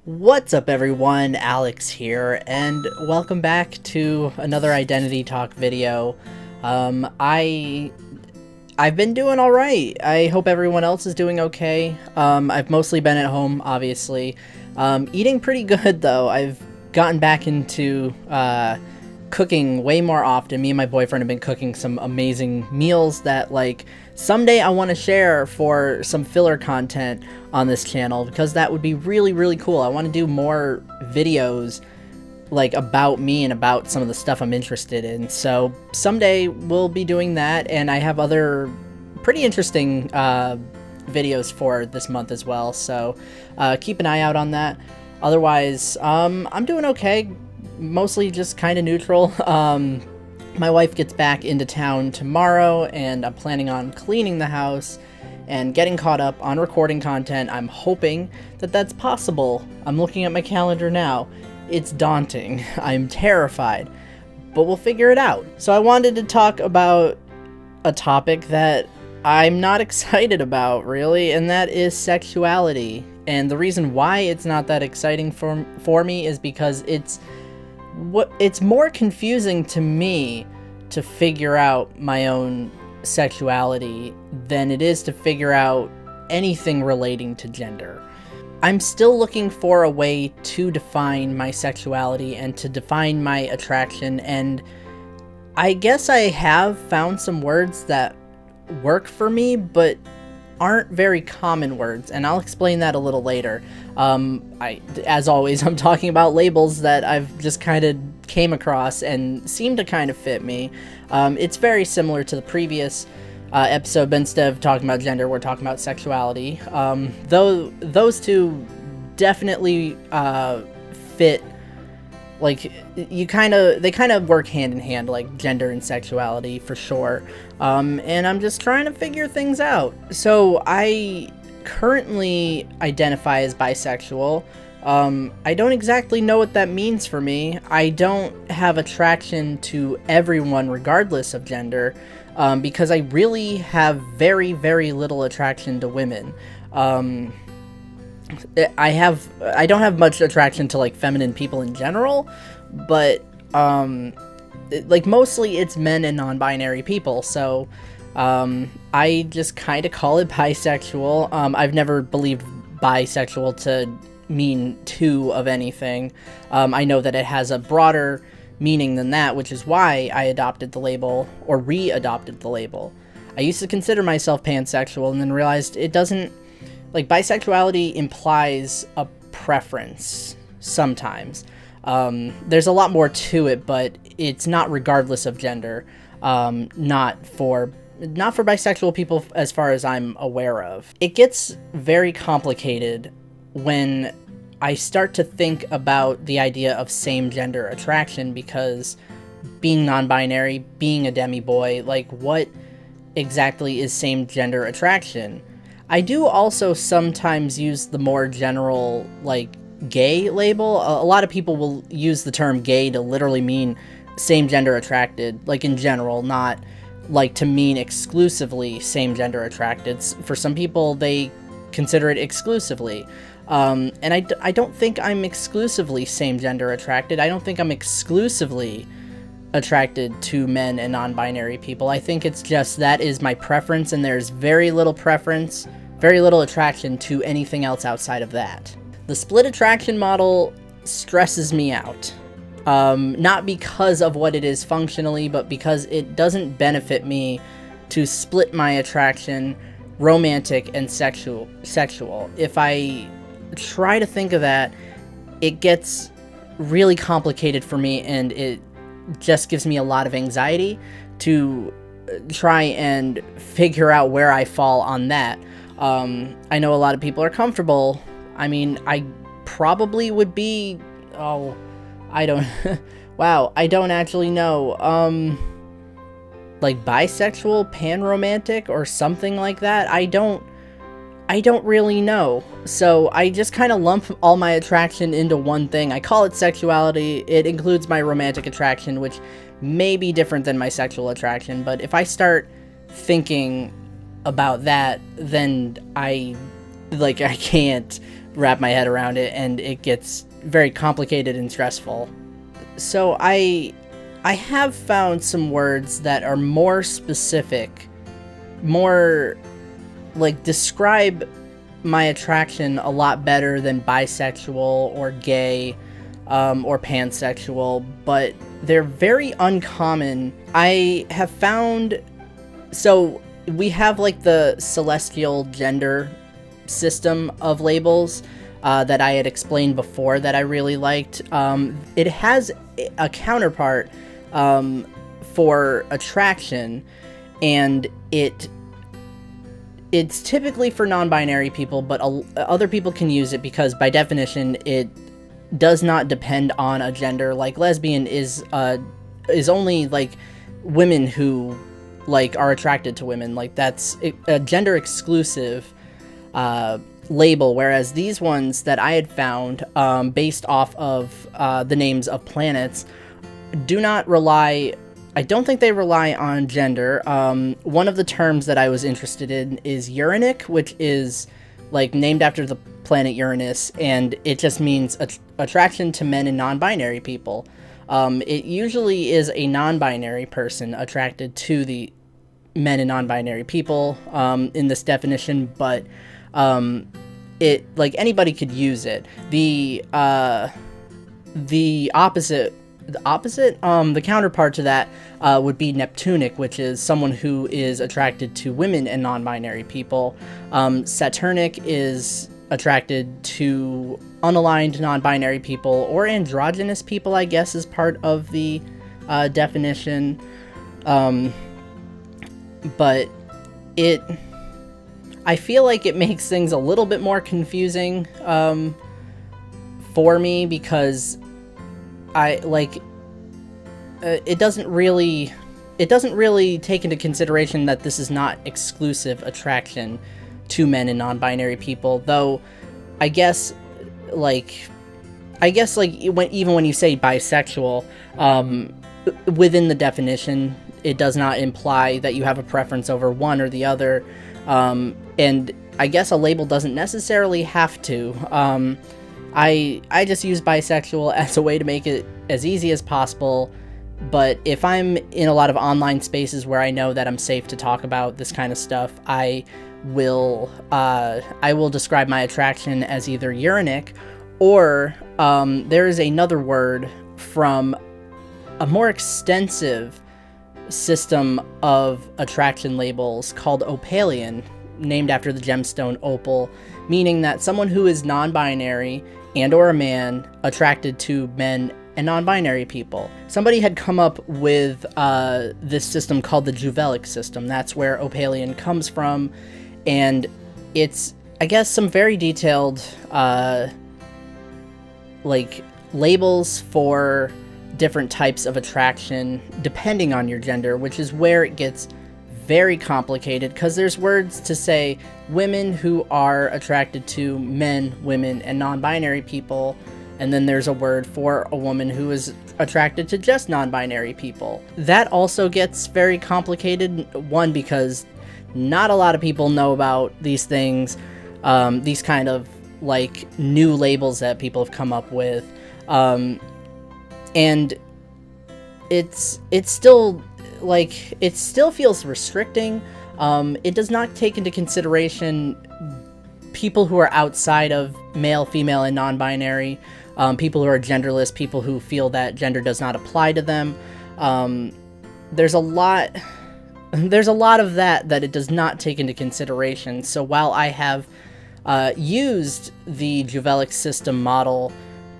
What's up everyone, Alex here, and welcome back to another Identity Talk video. I've been doing alright. I hope everyone else is doing okay. I've mostly been at home, obviously. Eating pretty good though. I've gotten back into cooking way more often. Me and my boyfriend have been cooking some amazing meals that, like, someday I want to share for some filler content on this channel, because that would be really cool. I want to do more videos like about me and about some of the stuff I'm interested in. So someday we'll be doing that, and I have other pretty interesting videos for this month as well. So keep an eye out on that. Otherwise, I'm doing okay. Mostly just kind of neutral. My wife gets back into town tomorrow, and I'm planning on cleaning the house and getting caught up on recording content. I'm hoping that that's possible. I'm looking at my calendar now. It's daunting. I'm terrified, but we'll figure it out. So I wanted to talk about a topic that I'm not excited about, really, and that is sexuality. And the reason why it's not that exciting for me is because it's more confusing to me to figure out my own sexuality than it is to figure out anything relating to gender. I'm still looking for a way to define my sexuality and to define my attraction, and I guess I have found some words that work for me, but aren't very common words, and I'll explain that a little later. As always, I'm talking about labels that I've just kind of came across and seem to kind of fit me. It's very similar to the previous episode, but instead of talking about gender, we're talking about sexuality. Though those two definitely fit. Like, they kind of work hand in hand, like gender and sexuality, for sure. And I'm just trying to figure things out. So I currently identify as bisexual. I don't exactly know what that means for me. I don't have attraction to everyone regardless of gender, because I really have very little attraction to women. I don't have much attraction to, like, feminine people in general, but like, mostly it's men and non-binary people. So I just kind of call it bisexual. I've never believed bisexual to mean two of anything. I know that it has a broader meaning than that, which is why I adopted the label, or re-adopted the label. I used to consider myself pansexual and then realized it doesn't. Like, bisexuality implies a preference sometimes. There's a lot more to it, but it's not regardless of gender. Not for bisexual people, as far as I'm aware of. It gets very complicated when I start to think about the idea of same-gender attraction, because being non-binary, being a demi-boy, like, what exactly is same-gender attraction? I do also sometimes use the more general, like, gay label. A lot of people will use the term gay to literally mean same-gender attracted, like, in general, not, like, to mean exclusively same-gender attracted. For some people, they consider it exclusively. And I don't think I'm exclusively same-gender attracted. I don't think I'm exclusively attracted to men and non-binary people. I think it's just that is my preference, and there's very little attraction to anything else outside of that. The split attraction model stresses me out. Not because of what it is functionally, but because it doesn't benefit me to split my attraction, romantic and sexual. If I try to think of that, it gets really complicated for me, and it just gives me a lot of anxiety to try and figure out where I fall on that. I know a lot of people are comfortable. I mean, I probably would be, I don't, wow, I don't actually know, like, bisexual, pan-romantic, or something like that. I don't really know. So I just kind of lump all my attraction into one thing. I call it sexuality. It includes my romantic attraction, which may be different than my sexual attraction, but if I start thinking about that, then I can't wrap my head around it, and it gets very complicated and stressful. So I have found some words that are more specific, more like describe my attraction a lot better than bisexual or gay or pansexual, but they're very uncommon. I have found, so we have like the celestial gender system of labels that I had explained before that I really liked. It has a counterpart for attraction, and it's typically for non-binary people, but other people can use it because by definition it does not depend on a gender. Like lesbian is only like women who like are attracted to women. Like that's a gender exclusive label, whereas these ones that I had found based off of the names of planets do not rely, I don't think they rely on gender. One of the terms that I was interested in is Uranic, which is like named after the planet Uranus, and it just means attraction to men and non-binary people. It usually is a non-binary person attracted to the men and non-binary people in this definition, but it, like, anybody could use it. The counterpart to that would be Neptunic, which is someone who is attracted to women and non-binary people. Saturnic is attracted to unaligned non-binary people, or androgynous people, I guess, is part of the definition. But I feel like it makes things a little bit more confusing for me, because it doesn't really take into consideration that this is not exclusive attraction to men and non-binary people, though I guess even when you say bisexual, within the definition, it does not imply that you have a preference over one or the other, and I guess a label doesn't necessarily have to. I just use bisexual as a way to make it as easy as possible, but if I'm in a lot of online spaces where I know that I'm safe to talk about this kind of stuff, I will describe my attraction as either Uranic, or there is another word from a more extensive system of attraction labels called Opalian, named after the gemstone opal, meaning that someone who is non-binary and or a man attracted to men and non-binary people. Somebody had come up with this system called the Juvelic system. That's where Opalian comes from, and it's, I guess, some very detailed labels for different types of attraction depending on your gender, which is where it gets very complicated, because there's words to say women who are attracted to men, women, and non-binary people, and then there's a word for a woman who is attracted to just non-binary people. That also gets very complicated, one, because not a lot of people know about these things, these kind of like new labels that people have come up with, and it still feels restricting. It does not take into consideration people who are outside of male, female, and non-binary, people who are genderless, people who feel that gender does not apply to them. There's a lot of that it does not take into consideration. So while I have used the Juvelic system model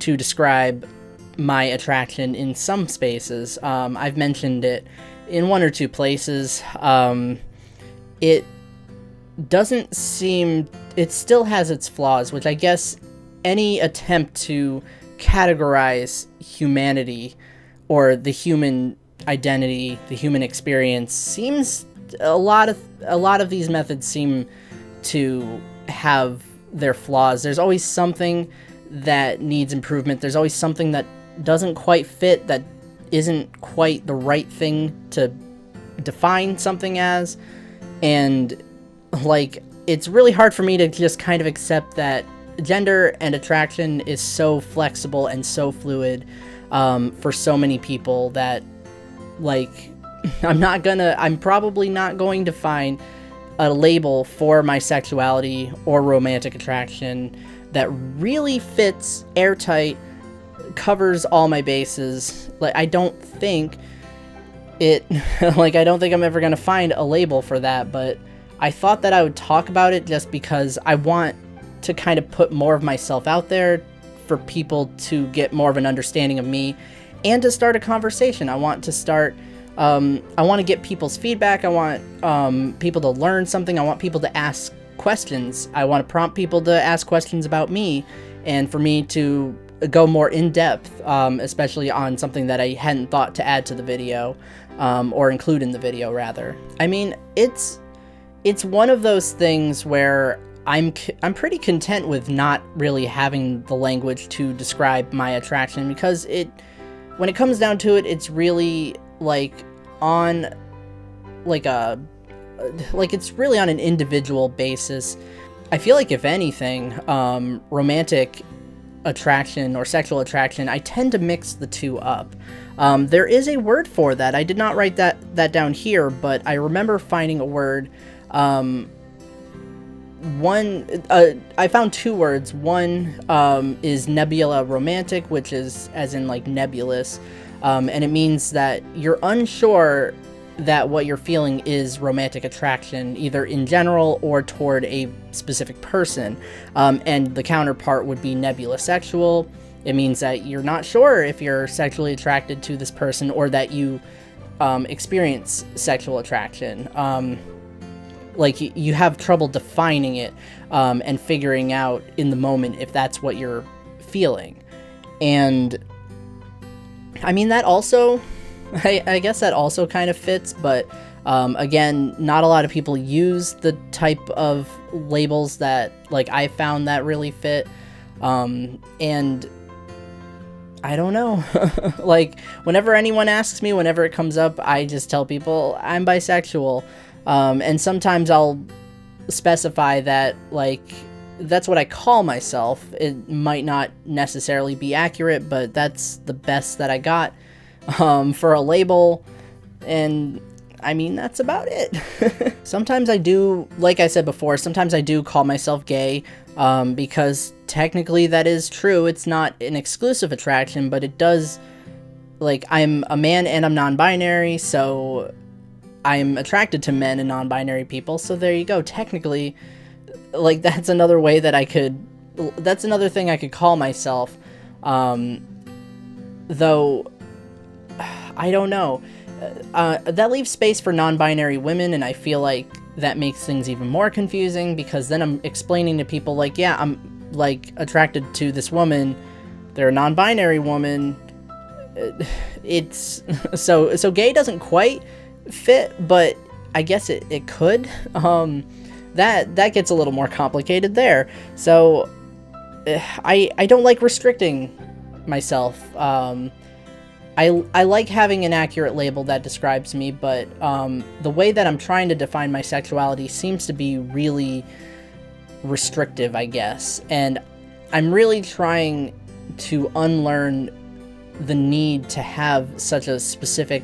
to describe my attraction in some spaces, I've mentioned it in one or two places, it doesn't seem, it still has its flaws, which I guess any attempt to categorize humanity or the human identity, the human experience, seems, a lot of these methods seem to have their flaws. There's always something that needs improvement. There's always something that doesn't quite fit, that isn't quite the right thing to define something as, and like, it's really hard for me to just kind of accept that gender and attraction is so flexible and so fluid for so many people that, like, I'm probably not going to find a label for my sexuality or romantic attraction that really fits airtight, covers all my bases. Like, I don't think I don't think I'm ever going to find a label for that, but I thought that I would talk about it just because I want to kind of put more of myself out there for people to get more of an understanding of me and to start a conversation. I want to start, I want to get people's feedback. I want people to learn something. I want people to ask questions. I want to prompt people to ask questions about me and for me to go more in depth, especially on something that I hadn't thought to add to the video, or include in the video rather. I mean, it's one of those things where I'm pretty content with not really having the language to describe my attraction, because when it comes down to it, it's really it's really on an individual basis. I feel like, if anything, romantic attraction or sexual attraction, I tend to mix the two up. There is a word for that. I did not write that down here, but I remember finding a word. I found two words. One is nebula romantic, which is as in like nebulous, and it means that you're unsure that what you're feeling is romantic attraction, either in general or toward a specific person. And the counterpart would be nebula sexual. It means that you're not sure if you're sexually attracted to this person or that you experience sexual attraction. Like, you have trouble defining it and figuring out in the moment if that's what you're feeling. And I mean, that also, I guess that also kind of fits, but again, not a lot of people use the type of labels that, like, I found that really fit. And I don't know. Like, whenever anyone asks me, whenever it comes up, I just tell people I'm bisexual. And sometimes I'll specify that, like, that's what I call myself. It might not necessarily be accurate, but that's the best that I got for a label. And I mean, that's about it. Sometimes I do, like I said before, sometimes I do call myself gay, because technically that is true. It's not an exclusive attraction, but it does, like, I'm a man and I'm non-binary, so I'm attracted to men and non-binary people, so there you go. Technically, like, that's another way that that's another thing I could call myself, though, I don't know. That leaves space for non-binary women, and I feel like that makes things even more confusing, because then I'm explaining to people, like, yeah, I'm, like, attracted to this woman, they're a non-binary woman, it's, so gay doesn't quite fit, but I guess it could. That gets a little more complicated there. So I don't like restricting myself. I like having an accurate label that describes me, but the way that I'm trying to define my sexuality seems to be really restrictive, I guess. And I'm really trying to unlearn the need to have such a specific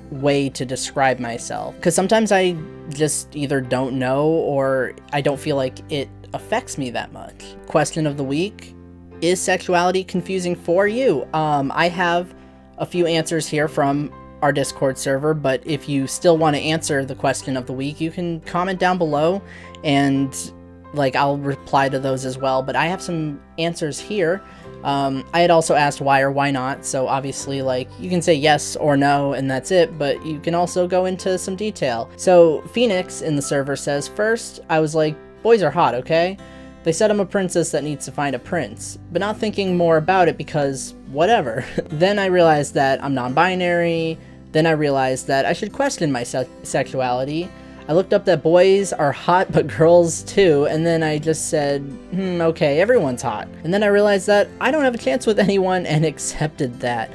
way to describe myself, because sometimes I just either don't know or I don't feel like it affects me that much. Question of the week: is sexuality confusing for you? I have a few answers here from our Discord server, but if you still want to answer the question of the week, you can comment down below and, like, I'll reply to those as well. But I have some answers here. I had also asked why or why not, so obviously, like, you can say yes or no and that's it, but you can also go into some detail. So Phoenix in the server says, first, I was like, boys are hot, okay? They said I'm a princess that needs to find a prince, but not thinking more about it because whatever. Then I realized that I'm non-binary. Then I realized that I should question my sexuality. I looked up that boys are hot, but girls too, and then I just said, okay, everyone's hot. And then I realized that I don't have a chance with anyone and accepted that.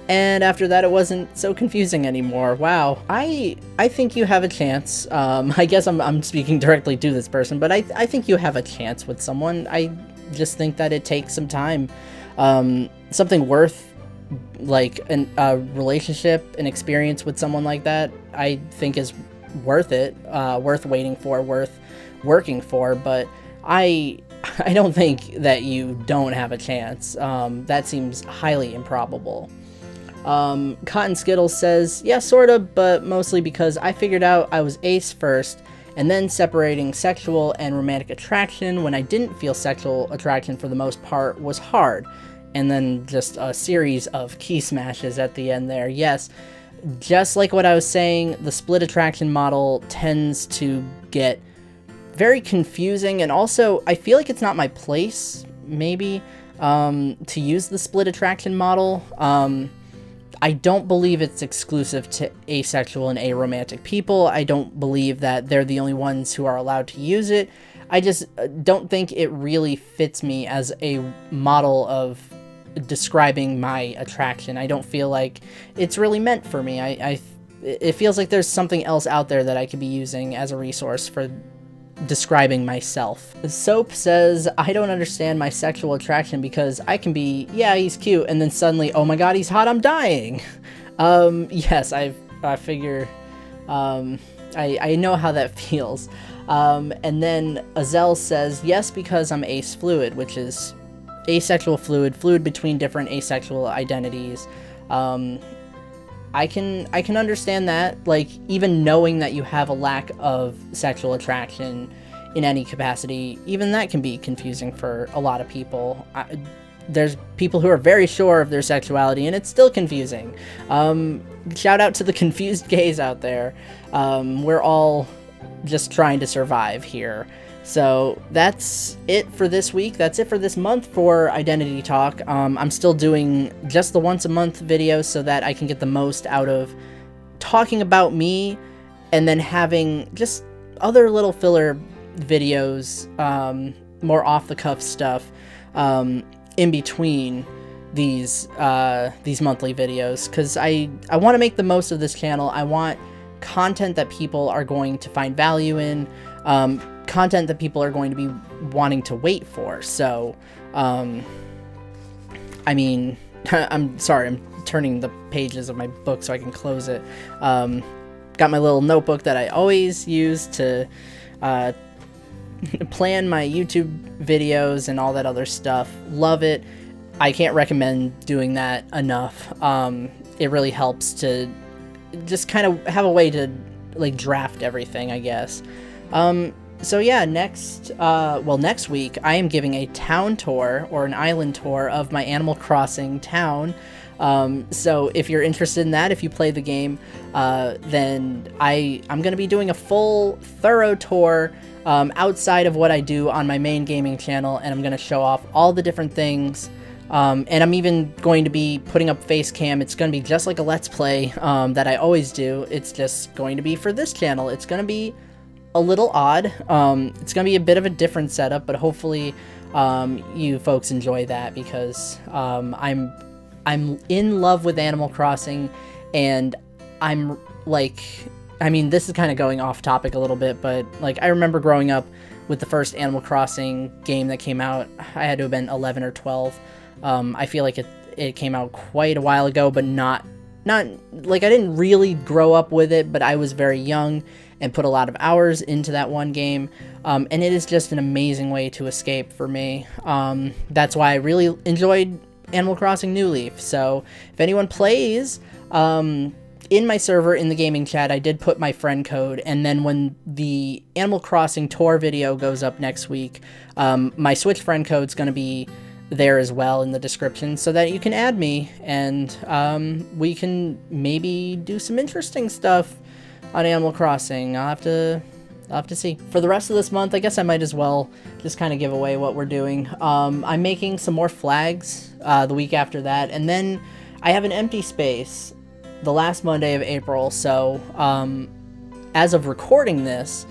And after that, it wasn't so confusing anymore. Wow. I think you have a chance. I guess I'm speaking directly to this person, but I think you have a chance with someone. just think that it takes some time. Something worth, like, a relationship, an experience with someone like that, I think is worth it, worth waiting for, worth working for, but I don't think that you don't have a chance. That seems highly improbable. Cotton Skittles says, yeah, sorta, but mostly because I figured out I was ace first, and then separating sexual and romantic attraction when I didn't feel sexual attraction for the most part was hard. And then just a series of key smashes at the end there. Yes, just like what I was saying, the split attraction model tends to get very confusing, and also I feel like it's not my place, maybe, to use the split attraction model. I don't believe it's exclusive to asexual and aromantic people. I don't believe that they're the only ones who are allowed to use it. I just don't think it really fits me as a model of describing my attraction. I don't feel like it's really meant for me. It feels like there's something else out there that I could be using as a resource for describing myself. Soap says, I don't understand my sexual attraction because I can be, yeah, he's cute, and then suddenly, oh my god, he's hot, I'm dying. Yes, I figure, I know how that feels. And then Azel says, yes, because I'm ace fluid, which is asexual fluid between different asexual identities. I can understand that, like, even knowing that you have a lack of sexual attraction in any capacity, even that can be confusing for a lot of people. There's people who are very sure of their sexuality, and it's still confusing. Shout out to the confused gays out there. We're all just trying to survive here. So that's it for this week. That's it for this month for Identity Talk. I'm still doing just the once a month videos so that I can get the most out of talking about me, and then having just other little filler videos, more off the cuff stuff, in between these monthly videos, because I want to make the most of this channel. I want content that people are going to find value in, content that people are going to be wanting to wait for. So, I mean, I'm sorry, I'm turning the pages of my book so I can close it. Got my little notebook that I always use to plan my YouTube videos and all that other stuff. Love it. I can't recommend doing that enough. It really helps to just kind of have a way to, like, draft everything, I guess. So yeah, next week I am giving a town tour, or an island tour, of my Animal Crossing town. So if you're interested in that, if you play the game, then I'm going to be doing a full, thorough tour outside of what I do on my main gaming channel, and I'm going to show off all the different things. And I'm even going to be putting up face cam. It's going to be just like a Let's Play that I always do. It's just going to be for this channel. It's going to be a little odd. It's going to be a bit of a different setup, but hopefully you folks enjoy that, because I'm in love with Animal Crossing, and I'm like, I mean, this is kind of going off topic a little bit, but like, I remember growing up with the first Animal Crossing game that came out. I had to have been 11 or 12. I feel like it came out quite a while ago, but not like, I didn't really grow up with it, but I was very young and put a lot of hours into that one game, and it is just an amazing way to escape for me. That's why I really enjoyed Animal Crossing New Leaf. So if anyone plays, in my server, in the gaming chat, I did put my friend code, and then when the Animal Crossing tour video goes up next week, my Switch friend code's going to be there as well in the description, so that you can add me, and we can maybe do some interesting stuff on Animal Crossing. I'll have to see. For the rest of this month, I guess I might as well just kind of give away what we're doing. I'm making some more flags the week after that, and then I have an empty space the last Monday of April, so as of recording this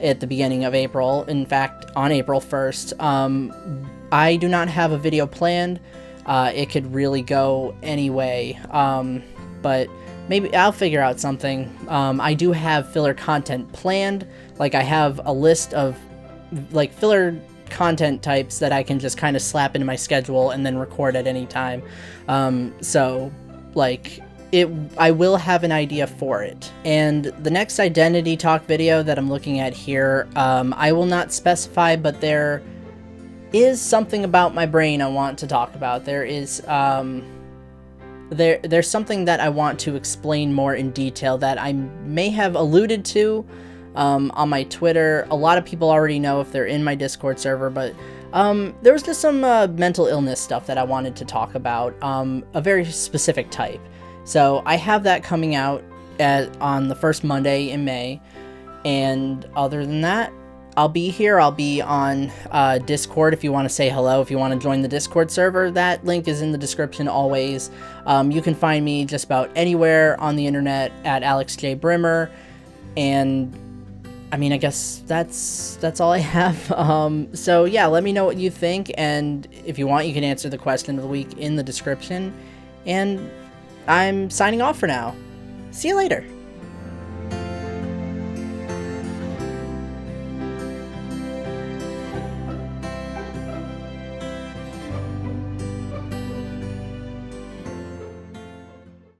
at the beginning of April, in fact on April 1st, I do not have a video planned. It could really go any way, but maybe I'll figure out something. I do have filler content planned. Like, I have a list of, like, filler content types that I can just kind of slap into my schedule and then record at any time. So like I will have an idea for it. And the next identity talk video that I'm looking at here, I will not specify, but there is something about my brain I want to talk about. There is there's something that I want to explain more in detail that I may have alluded to on my Twitter. A lot of people already know if they're in my Discord server, but there was just some mental illness stuff that I wanted to talk about, a very specific type. So I have that coming out on the first Monday in May, and other than that, I'll be here. I'll be on Discord if you want to say hello, if you want to join the Discord server. That link is in the description always. You can find me just about anywhere on the internet at Alex J. Brimmer, and I mean, I guess that's all I have. So yeah, let me know what you think, and if you want, you can answer the question of the week in the description. And I'm signing off for now. See you later.